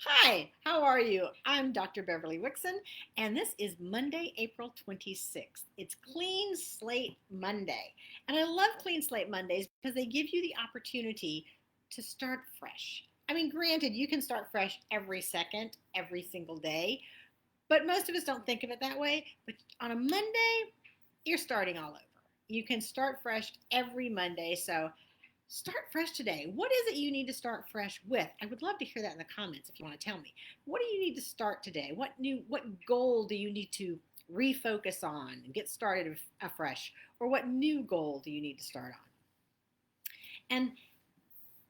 Hi, how are you? I'm Dr. Beverly Wixon, and this is Monday, April 26th. It's Clean Slate Monday. And I love Clean Slate Mondays because they give you the opportunity to start fresh. I mean, granted, you can start fresh every second, every single day, but most of us don't think of it that way. But on a Monday, you're starting all over. You can start fresh every Monday. So start fresh today. What is it you need to start fresh with? I would love to hear that in the comments if you want to tell me. What do you need to start today? What goal do you need to refocus on and get started afresh? Or what new goal do you need to start on? And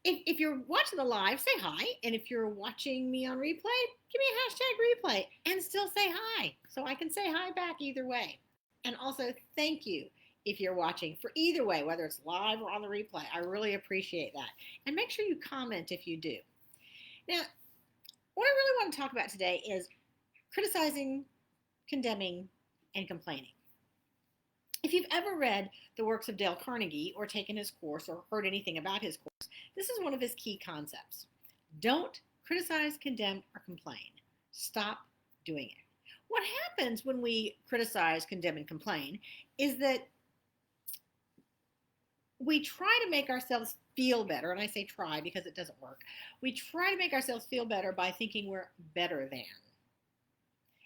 if you're watching the live, say hi. And if you're watching me on replay, give me a hashtag replay and still say hi. So I can say hi back either way. And also, thank you if you're watching for either way, whether it's live or on the replay. I really appreciate that. And make sure you comment if you do. Now, what I really want to talk about today is criticizing, condemning, and complaining. If you've ever read the works of Dale Carnegie or taken his course or heard anything about his course, this is one of his key concepts. Don't criticize, condemn, or complain. Stop doing it. What happens when we criticize, condemn, and complain is that we try to make ourselves feel better, and I say try because it doesn't work. We try to make ourselves feel better by thinking we're better than.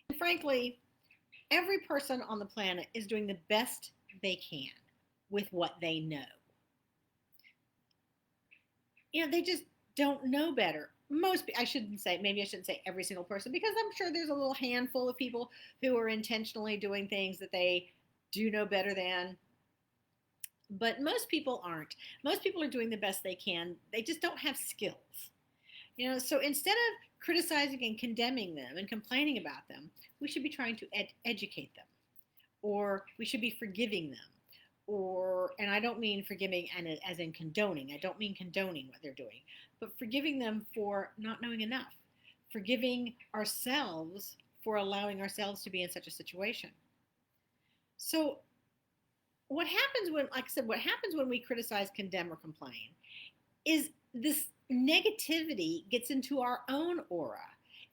And frankly, every person on the planet is doing the best they can with what they know. They just don't know better. I shouldn't say, maybe I shouldn't say every single person, because I'm sure there's a little handful of people who are intentionally doing things that they do know better than. But most people aren't. Most people are doing the best they can. They just don't have skills. So instead of criticizing and condemning them and complaining about them, we should be trying to educate them, or we should be forgiving them. And I don't mean forgiving as in condoning. I don't mean condoning what they're doing, but forgiving them for not knowing enough, forgiving ourselves for allowing ourselves to be in such a situation. So what happens when we criticize, condemn, or complain is this negativity gets into our own aura.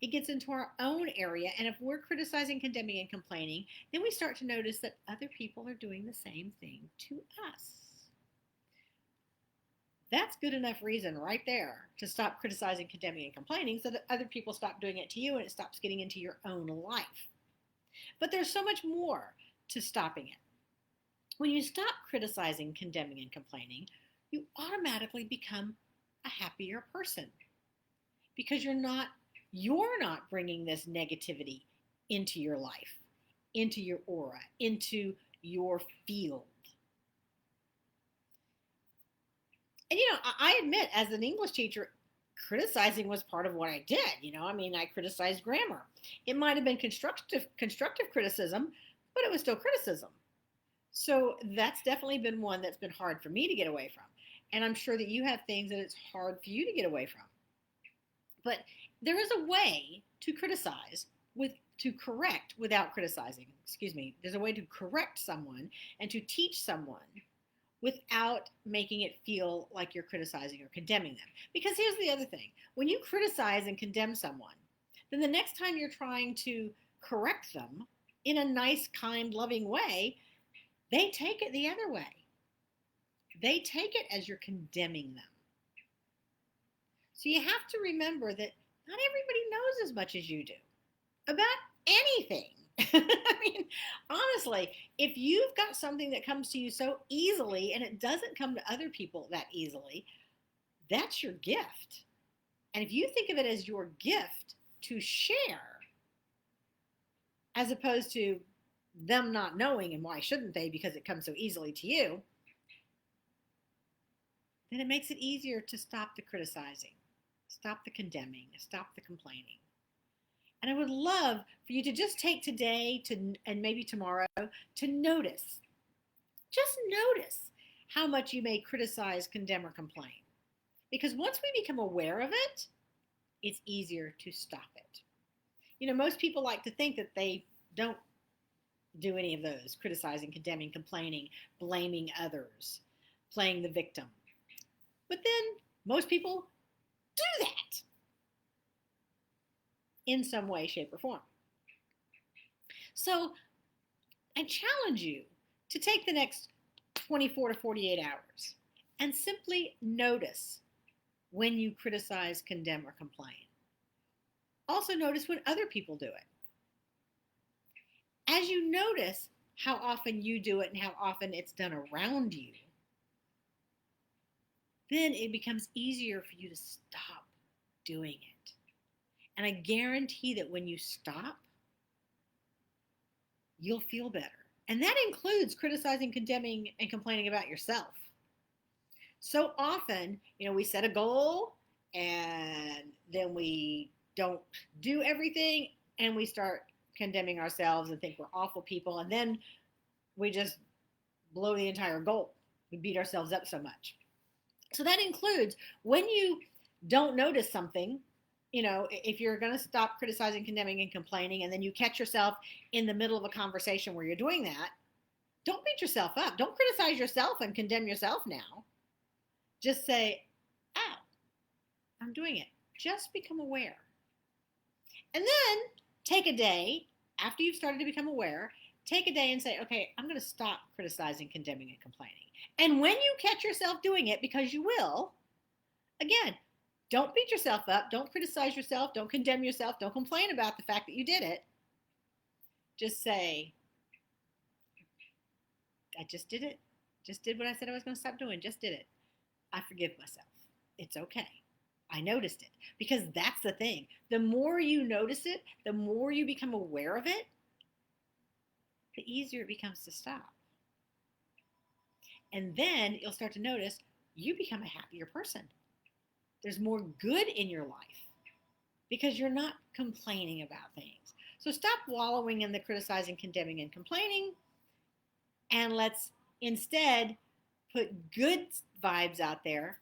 It gets into our own area. And if we're criticizing, condemning, and complaining, then we start to notice that other people are doing the same thing to us. That's good enough reason right there to stop criticizing, condemning, and complaining so that other people stop doing it to you and it stops getting into your own life. But there's so much more to stopping it. When you stop criticizing, condemning, and complaining, you automatically become a happier person because you're not bringing this negativity into your life, into your aura, into your field. And I admit, as an English teacher, criticizing was part of what I did. I criticized grammar. It might have been constructive criticism, but it was still criticism. So that's definitely been one that's been hard for me to get away from. And I'm sure that you have things that it's hard for you to get away from. But there is a way to correct without criticizing. There's a way to correct someone and to teach someone without making it feel like you're criticizing or condemning them. Because here's the other thing. When you criticize and condemn someone, then the next time you're trying to correct them in a nice, kind, loving way, they take it the other way. They take it as you're condemning them. So you have to remember that not everybody knows as much as you do about anything. Honestly, if you've got something that comes to you so easily and it doesn't come to other people that easily, that's your gift. And if you think of it as your gift to share, as opposed to them not knowing and why shouldn't they because it comes so easily to you, then it makes it easier to stop the criticizing, stop the condemning, stop the complaining. And I would love for you to just take today and maybe tomorrow to notice, just notice how much you may criticize, condemn, or complain. Because once we become aware of it, it's easier to stop it. Most people like to think that they don't do any of those: criticizing, condemning, complaining, blaming others, playing the victim. But then most people do that. in some way, shape, or form. So I challenge you to take the next 24 to 48 hours and simply notice when you criticize, condemn, or complain. Also notice when other people do it. As you notice how often you do it and how often it's done around you, then it becomes easier for you to stop doing it. And I guarantee that when you stop, you'll feel better. And that includes criticizing, condemning, and complaining about yourself. So often, we set a goal and then we don't do everything and we start condemning ourselves and think we're awful people. And then we just blow the entire goal. We beat ourselves up so much. So that includes when you don't notice something, if you're going to stop criticizing, condemning, and complaining, and then you catch yourself in the middle of a conversation where you're doing that, don't beat yourself up. Don't criticize yourself and condemn yourself now. Just say, ow, I'm doing it. Just become aware. And then take a day, after you've started to become aware, take a day and say, okay, I'm going to stop criticizing, condemning, and complaining. And when you catch yourself doing it, because you will, again, don't beat yourself up. Don't criticize yourself. Don't condemn yourself. Don't complain about the fact that you did it. Just say, I just did it. Just did what I said I was going to stop doing. Just did it. I forgive myself. It's okay. I noticed it. Because that's the thing. The more you notice it, the more you become aware of it, the easier it becomes to stop. And then you'll start to notice you become a happier person. There's more good in your life because you're not complaining about things. So stop wallowing in the criticizing, condemning, and complaining, and let's instead put good vibes out there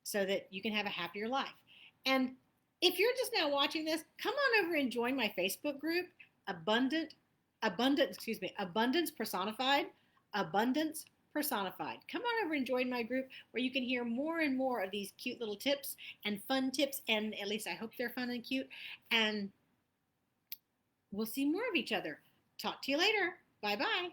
so that you can have a happier life. And if you're just now watching this, come on over and join my Facebook group, Abundance Personified. Abundance Personified. Come on over and join my group where you can hear more and more of these cute little tips and fun tips, and at least I hope they're fun and cute. And we'll see more of each other. Talk to you later. Bye-bye.